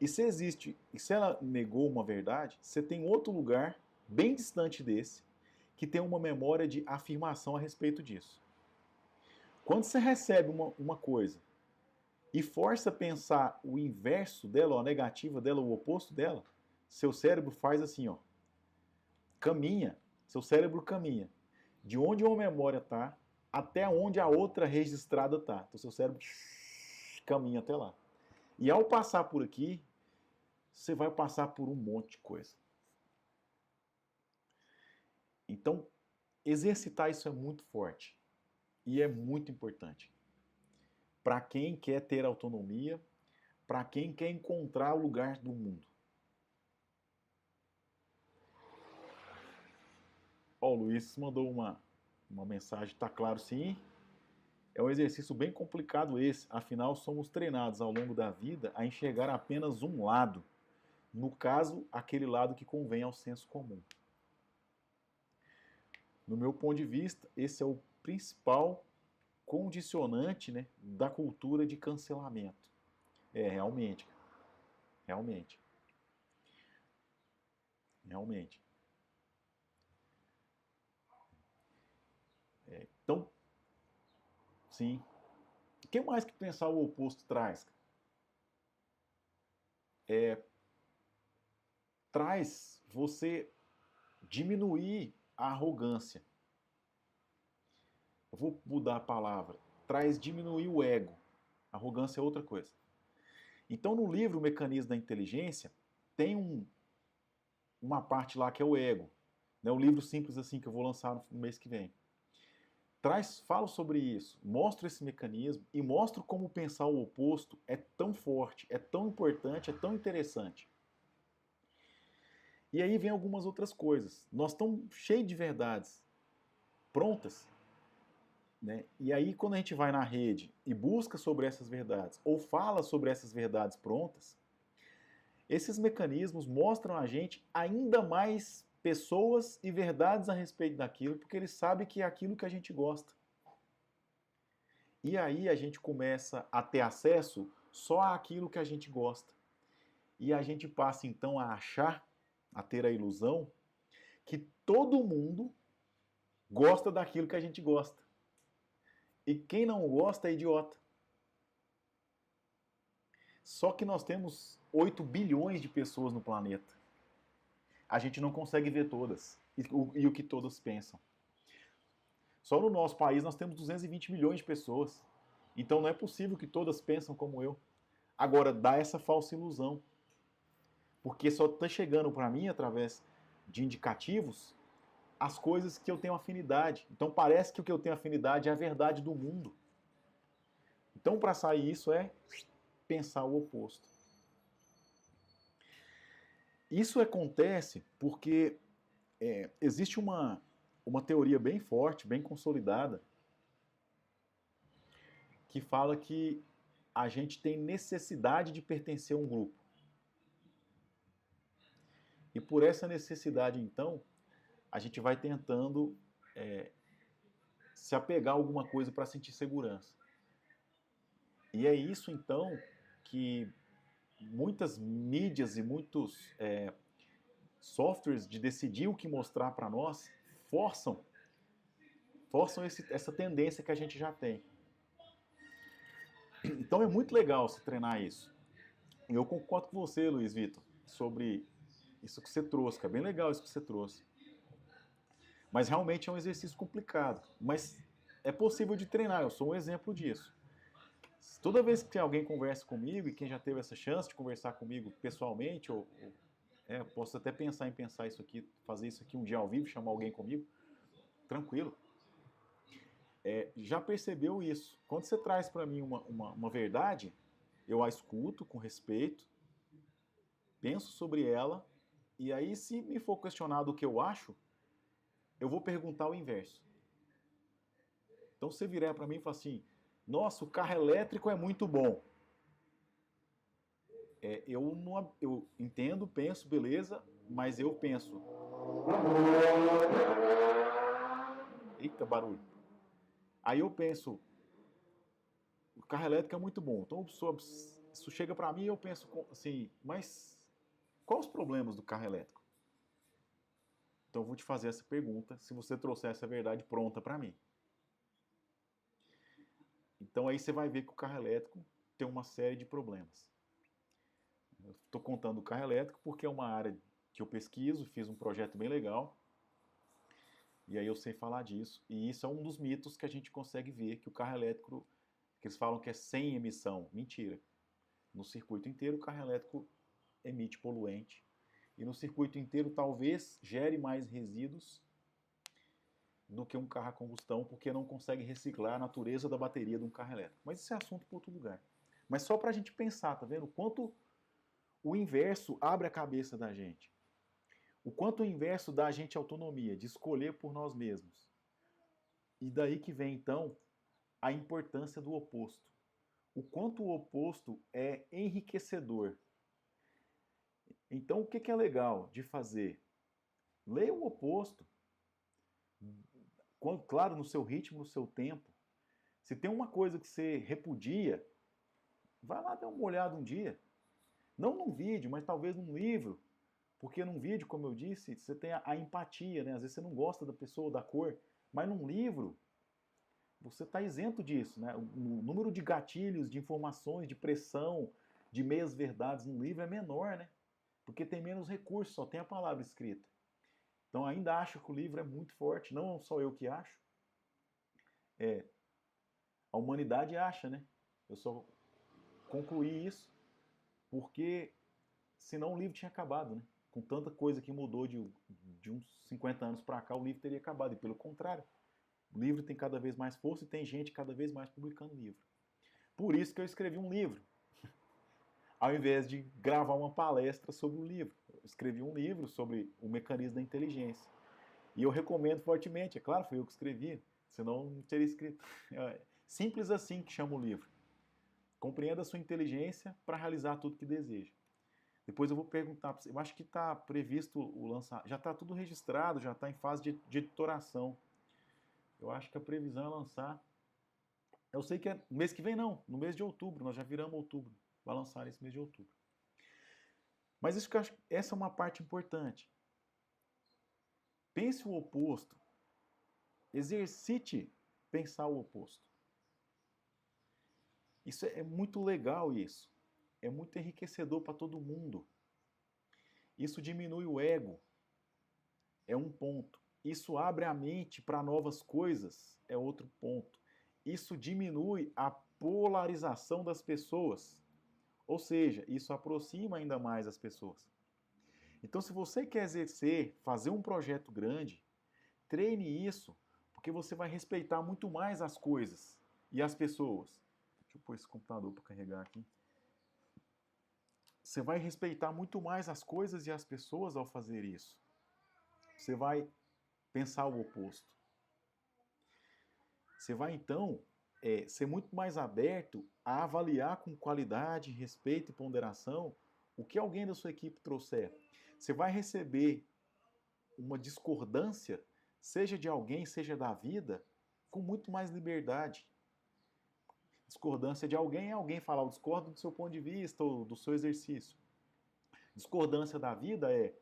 [SPEAKER 1] E se ela negou uma verdade, você tem outro lugar bem distante desse que tem uma memória de afirmação a respeito disso. Quando você recebe uma coisa e força a pensar o inverso dela, ou a negativa dela, o oposto dela, seu cérebro faz assim, ó, caminha, seu cérebro caminha de onde uma memória está até onde a outra registrada está. Então seu cérebro caminha até lá. E ao passar por aqui, você vai passar por um monte de coisa. Então, exercitar isso é muito forte e é muito importante. Para quem quer ter autonomia, para quem quer encontrar o lugar do mundo. Ó, o Luiz mandou uma mensagem, tá claro sim. É um exercício bem complicado esse, afinal somos treinados ao longo da vida a enxergar apenas um lado. No caso, aquele lado que convém ao senso comum. No meu ponto de vista, esse é o principal condicionante, né, da cultura de cancelamento. Realmente. Realmente. Então, sim. O que mais que pensar o oposto traz? Traz você diminuir a arrogância. Eu vou mudar a palavra. Traz diminuir o ego. Arrogância é outra coisa. Então, no livro O Mecanismo da Inteligência, tem uma parte lá que é o ego. Né? Um livro simples assim que eu vou lançar no mês que vem. Falo sobre isso, mostro esse mecanismo e mostro como pensar o oposto é tão forte, é tão importante, é tão interessante. E aí vem algumas outras coisas. Nós estamos cheios de verdades prontas, né? E aí quando a gente vai na rede e busca sobre essas verdades, ou fala sobre essas verdades prontas, esses mecanismos mostram a gente ainda mais pessoas e verdades a respeito daquilo, porque eles sabem que é aquilo que a gente gosta. E aí a gente começa a ter acesso só àquilo que a gente gosta. E a gente passa então a achar, a ter a ilusão, que todo mundo gosta daquilo que a gente gosta. E quem não gosta é idiota. Só que nós temos 8 bilhões de pessoas no planeta. A gente não consegue ver todas e o que todas pensam. Só no nosso país nós temos 220 milhões de pessoas. Então não é possível que todas pensam como eu. Agora, dá essa falsa ilusão. Porque só está chegando para mim, através de indicativos, as coisas que eu tenho afinidade. Então parece que o que eu tenho afinidade é a verdade do mundo. Então, para sair isso é pensar o oposto. Isso acontece porque existe uma teoria bem forte, bem consolidada, que fala que a gente tem necessidade de pertencer a um grupo. E por essa necessidade, então, a gente vai tentando se apegar a alguma coisa para sentir segurança. E é isso, então, que muitas mídias e muitos softwares de decidir o que mostrar para nós forçam essa tendência que a gente já tem. Então é muito legal se treinar isso. E eu concordo com você, Luiz Vitor, sobre isso que você trouxe, que é bem legal isso que você trouxe. Mas realmente é um exercício complicado. Mas é possível de treinar, eu sou um exemplo disso. Toda vez que alguém conversa comigo, e quem já teve essa chance de conversar comigo pessoalmente, posso até pensar em pensar isso aqui, fazer isso aqui um dia ao vivo, chamar alguém comigo, tranquilo. Já percebeu isso? Quando você traz para mim uma verdade, eu a escuto com respeito, penso sobre ela, e aí se me for questionado o que eu acho, eu vou perguntar o inverso. Então você virar para mim e falar assim, nossa, o carro elétrico é muito bom. Eu entendo, penso, beleza, mas eu penso. Eita, barulho. Aí eu penso, o carro elétrico é muito bom. Então isso chega para mim e eu penso assim, mas quais os problemas do carro elétrico? Então eu vou te fazer essa pergunta se você trouxer essa verdade pronta para mim. Então aí você vai ver que o carro elétrico tem uma série de problemas. Eu estou contando o carro elétrico porque é uma área que eu pesquiso, fiz um projeto bem legal. E aí eu sei falar disso. E isso é um dos mitos que a gente consegue ver, que o carro elétrico, que eles falam que é sem emissão. Mentira. No circuito inteiro o carro elétrico emite poluente. E no circuito inteiro talvez gere mais resíduos do que um carro a combustão, porque não consegue reciclar a natureza da bateria de um carro elétrico. Mas isso é assunto para outro lugar. Mas só para a gente pensar, tá vendo? O quanto o inverso abre a cabeça da gente. O quanto o inverso dá a gente autonomia de escolher por nós mesmos. E daí que vem, então, a importância do oposto. O quanto o oposto é enriquecedor. Então, o que é legal de fazer? Leia o oposto. Claro, no seu ritmo, no seu tempo. Se tem uma coisa que você repudia, vai lá dar uma olhada um dia. Não num vídeo, mas talvez num livro. Porque num vídeo, como eu disse, você tem a empatia, né? Às vezes você não gosta da pessoa, da cor. Mas num livro, você está isento disso, né? O número de gatilhos, de informações, de pressão, de meias-verdades no livro é menor, né? Porque tem menos recursos, só tem a palavra escrita. Então ainda acho que o livro é muito forte, não só eu que acho, a humanidade acha, né? Eu só concluí isso porque senão o livro tinha acabado, né? Com tanta coisa que mudou de uns 50 anos para cá, o livro teria acabado. E pelo contrário, o livro tem cada vez mais força e tem gente cada vez mais publicando livro. Por isso que eu escrevi um livro, ao invés de gravar uma palestra sobre o livro. Eu escrevi um livro sobre o mecanismo da inteligência. E eu recomendo fortemente, é claro, foi eu que escrevi, senão não teria escrito. É simples assim que chama o livro. Compreenda a sua inteligência para realizar tudo que deseja. Depois eu vou perguntar para você. Eu acho que está previsto o lançamento. Já está tudo registrado, já está em fase de editoração. Eu acho que a previsão é lançar. Eu sei que é no mês que vem, não. No mês de outubro. Nós já viramos outubro. Vai lançar esse mês de outubro. Mas isso que eu acho, essa é uma parte importante. Pense o oposto. Exercite pensar o oposto. Isso é muito legal, isso. É muito enriquecedor para todo mundo. Isso diminui o ego. É um ponto. Isso abre a mente para novas coisas. É outro ponto. Isso diminui a polarização das pessoas. Ou seja, isso aproxima ainda mais as pessoas. Então, se você quer exercer, fazer um projeto grande, treine isso, porque você vai respeitar muito mais as coisas e as pessoas. Deixa eu pôr esse computador para carregar aqui. Você vai respeitar muito mais as coisas e as pessoas ao fazer isso. Você vai pensar o oposto. Você vai, então, ser muito mais aberto a avaliar com qualidade, respeito e ponderação o que alguém da sua equipe trouxer. Você vai receber uma discordância, seja de alguém, seja da vida, com muito mais liberdade. Discordância de alguém é alguém falar, eu discordo do seu ponto de vista ou do seu exercício. Discordância da vida é,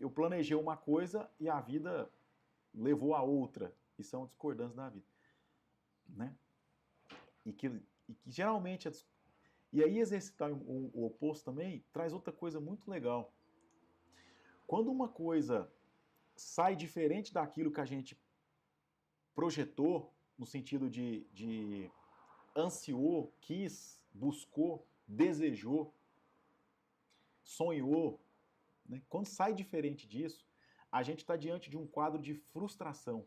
[SPEAKER 1] eu planejei uma coisa e a vida levou a outra. Isso é uma discordância da vida. Né? E que geralmente... E aí exercitar o oposto também traz outra coisa muito legal. Quando uma coisa sai diferente daquilo que a gente projetou, no sentido de ansiou, quis, buscou, desejou, sonhou, né? Quando sai diferente disso, a gente está diante de um quadro de frustração.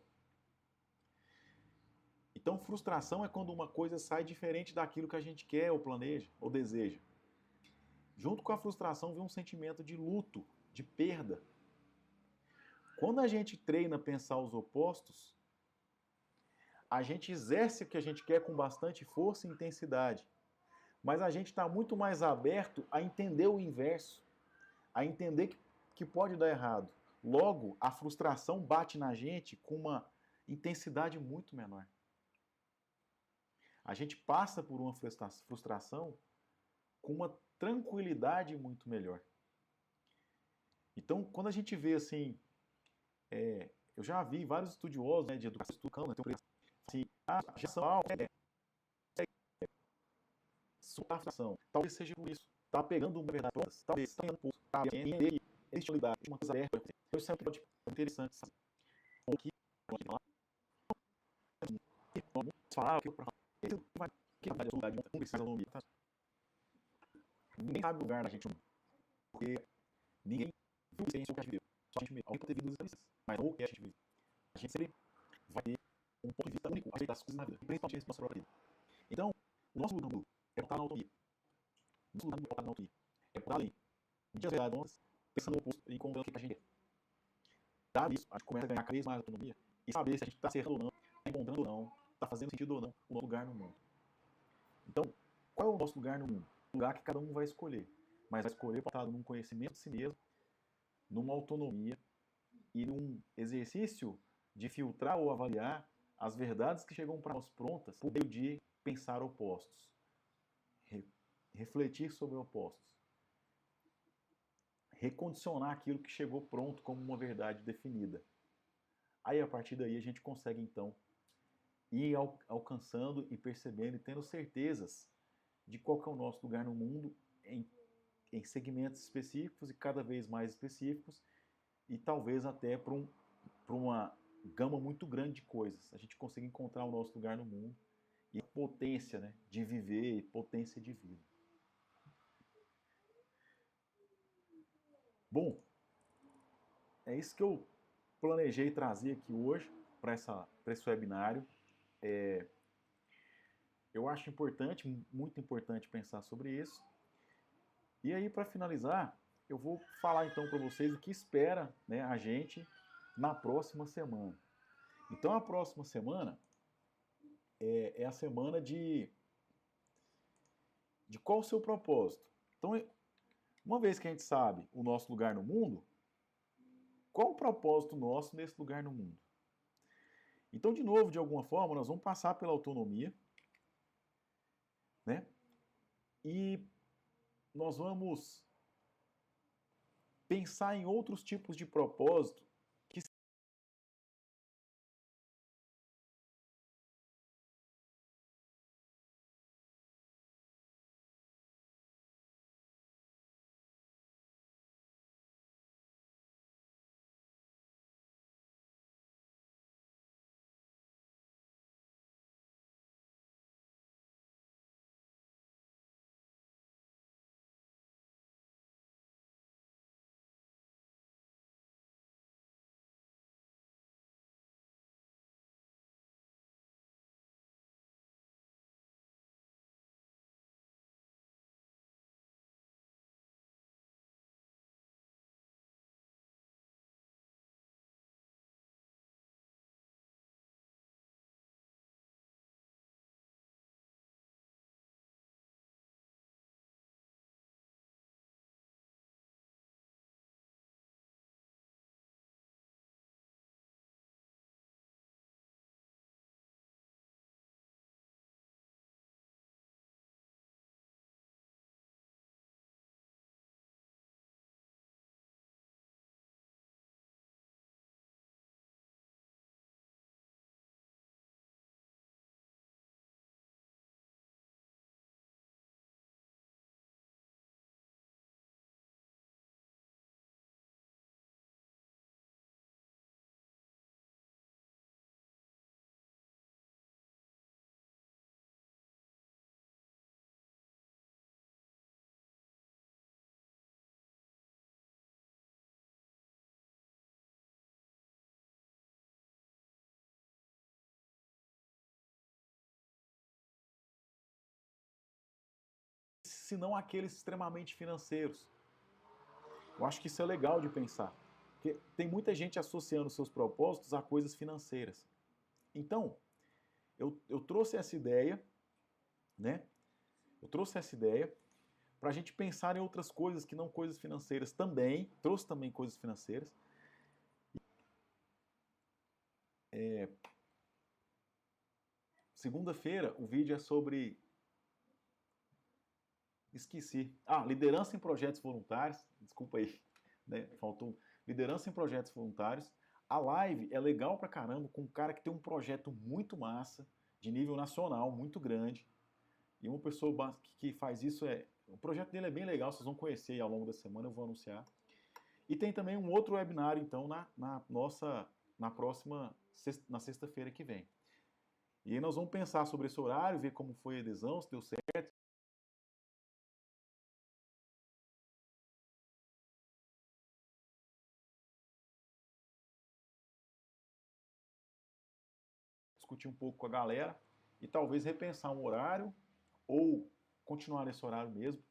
[SPEAKER 1] Então, frustração é quando uma coisa sai diferente daquilo que a gente quer, ou planeja, ou deseja. Junto com a frustração vem um sentimento de luto, de perda. Quando a gente treina pensar os opostos, a gente exerce o que a gente quer com bastante força e intensidade. Mas a gente está muito mais aberto a entender o inverso, a entender que pode dar errado. Logo, a frustração bate na gente com uma intensidade muito menor. A gente passa por uma frustração com uma tranquilidade muito melhor. Então, quando a gente vê assim, eu já vi vários estudiosos, né, de educação estudando, assim, a gestão frustração. Talvez seja por isso. Tá pegando uma verdade todas, talvez está ganhando pouco, tá entender existe unidade, uma coisa aberta. Eu sempre acho interessante, sabe? O que falar, o que vai que vai ajudar de um precisa nome, tá? Ninguém sabe o lugar da gente, porque ninguém viu a experiência que a gente viveu. Só a gente alguém pode ter vivido experiências, mas não o que a gente vive. A gente sempre vai ter um ponto de vista único a respeito das coisas na vida, principalmente a nossa própria vida. Então, o nosso lugar no mundo é botar na autonomia. O nosso lugar no mundo é botar na autonomia. É botar além. Dias verdades, pensando no oposto e encontrando o que a gente quer. Dado isso, a gente começa a ganhar cada vez mais autonomia e saber se a gente está acertando ou não, está encontrando ou não, está fazendo sentido ou não o nosso lugar no mundo. Então, qual é o nosso lugar no mundo? O lugar que cada um vai escolher. Mas vai escolher pautado num conhecimento de si mesmo, numa autonomia e num exercício de filtrar ou avaliar as verdades que chegam para nós prontas por meio de pensar opostos. Refletir sobre opostos. Recondicionar aquilo que chegou pronto como uma verdade definida. Aí, a partir daí, a gente consegue, então, ir alcançando e percebendo e tendo certezas de qual que é o nosso lugar no mundo em segmentos específicos e cada vez mais específicos e talvez até para uma gama muito grande de coisas. A gente consegue encontrar o nosso lugar no mundo e potência, né, de viver, potência de vida. Bom, é isso que eu planejei trazer aqui hoje para esse webinário. Eu acho importante, muito importante pensar sobre isso. E aí, para finalizar, eu vou falar então para vocês o que espera, né, a gente na próxima semana. Então, a próxima semana é a semana de qual o seu propósito. Então, uma vez que a gente sabe o nosso lugar no mundo, qual o propósito nosso nesse lugar no mundo? Então, de novo, de alguma forma, nós vamos passar pela autonomia, né? E nós vamos pensar em outros tipos de propósito que se não aqueles extremamente financeiros. Eu acho que isso é legal de pensar, porque tem muita gente associando seus propósitos a coisas financeiras. Então, eu trouxe essa ideia, né? Eu trouxe essa ideia para a gente pensar em outras coisas que não coisas financeiras também. Trouxe também coisas financeiras. Segunda-feira, o vídeo é sobre. Esqueci. Ah, liderança em projetos voluntários. Desculpa aí, né? Faltou. Liderança em projetos voluntários. A live é legal pra caramba, com um cara que tem um projeto muito massa, de nível nacional, muito grande. E uma pessoa que faz isso o projeto dele é bem legal, vocês vão conhecer aí ao longo da semana, eu vou anunciar. E tem também um outro webinário, então, na próxima, na sexta-feira que vem. E aí nós vamos pensar sobre esse horário, ver como foi a adesão, se deu certo. Discutir um pouco com a galera e talvez repensar um horário ou continuar nesse horário mesmo.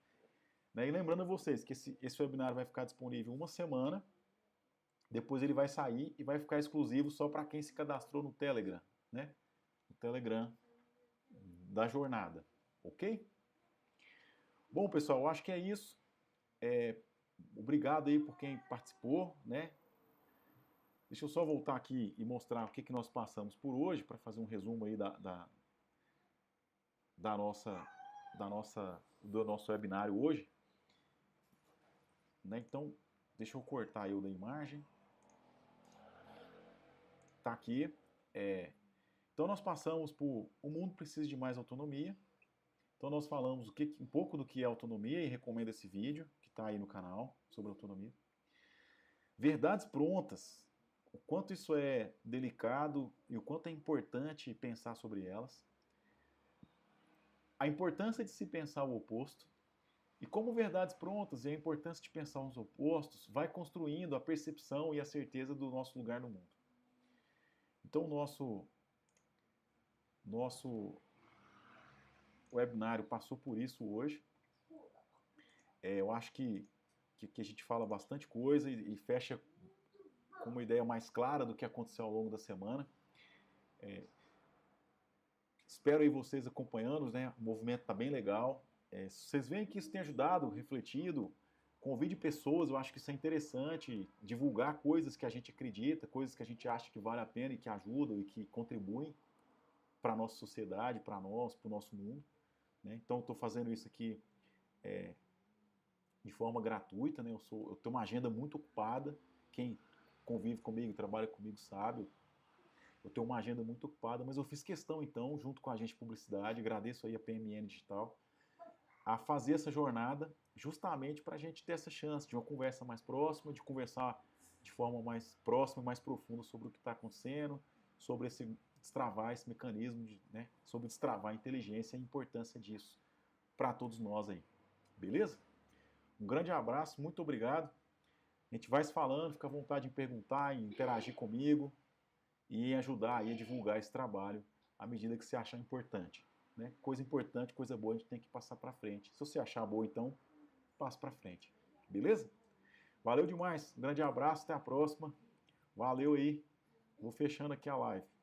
[SPEAKER 1] Né? E lembrando a vocês que esse webinar vai ficar disponível uma semana, depois ele vai sair e vai ficar exclusivo só para quem se cadastrou no Telegram, né? No Telegram da jornada, ok? Bom, pessoal, eu acho que é isso. Obrigado aí por quem participou, né? Deixa eu só voltar aqui e mostrar o que nós passamos por hoje, para fazer um resumo aí da nossa, do nosso webinário hoje. Né? Então, deixa eu cortar eu da imagem. Tá aqui. Então nós passamos por o mundo precisa de mais autonomia. Então nós falamos um pouco do que é autonomia e recomendo esse vídeo que está aí no canal sobre autonomia. Verdades prontas, o quanto isso é delicado e o quanto é importante pensar sobre elas. A importância de se pensar o oposto. E como verdades prontas e a importância de pensar os opostos vai construindo a percepção e a certeza do nosso lugar no mundo. Então o nosso webinário passou por isso hoje. Eu acho que a gente fala bastante coisa e fecha com uma ideia mais clara do que aconteceu ao longo da semana. Espero aí vocês acompanhando, né? O movimento está bem legal. Se vocês veem que isso tem ajudado, refletido, convide pessoas, eu acho que isso é interessante, divulgar coisas que a gente acredita, coisas que a gente acha que vale a pena e que ajudam e que contribuem para a nossa sociedade, para nós, para o nosso mundo. Né? Então, eu estou fazendo isso aqui de forma gratuita, né? Eu tenho uma agenda muito ocupada, quem convive comigo, trabalha comigo sabe, eu tenho uma agenda muito ocupada, mas eu fiz questão então, junto com a agente de publicidade, agradeço aí a PMN Digital, a fazer essa jornada justamente para a gente ter essa chance de uma conversa mais próxima, de conversar de forma mais próxima, mais profunda sobre o que está acontecendo, sobre destravar esse mecanismo, né, sobre destravar a inteligência e a importância disso para todos nós aí. Beleza? Um grande abraço, muito obrigado. A gente vai se falando, fica à vontade em perguntar, em interagir comigo e em ajudar aí a divulgar esse trabalho à medida que você achar importante. Né? Coisa importante, coisa boa, a gente tem que passar para frente. Se você achar boa, então, passa para frente. Beleza? Valeu demais. Um grande abraço, até a próxima. Valeu aí. Vou fechando aqui a live.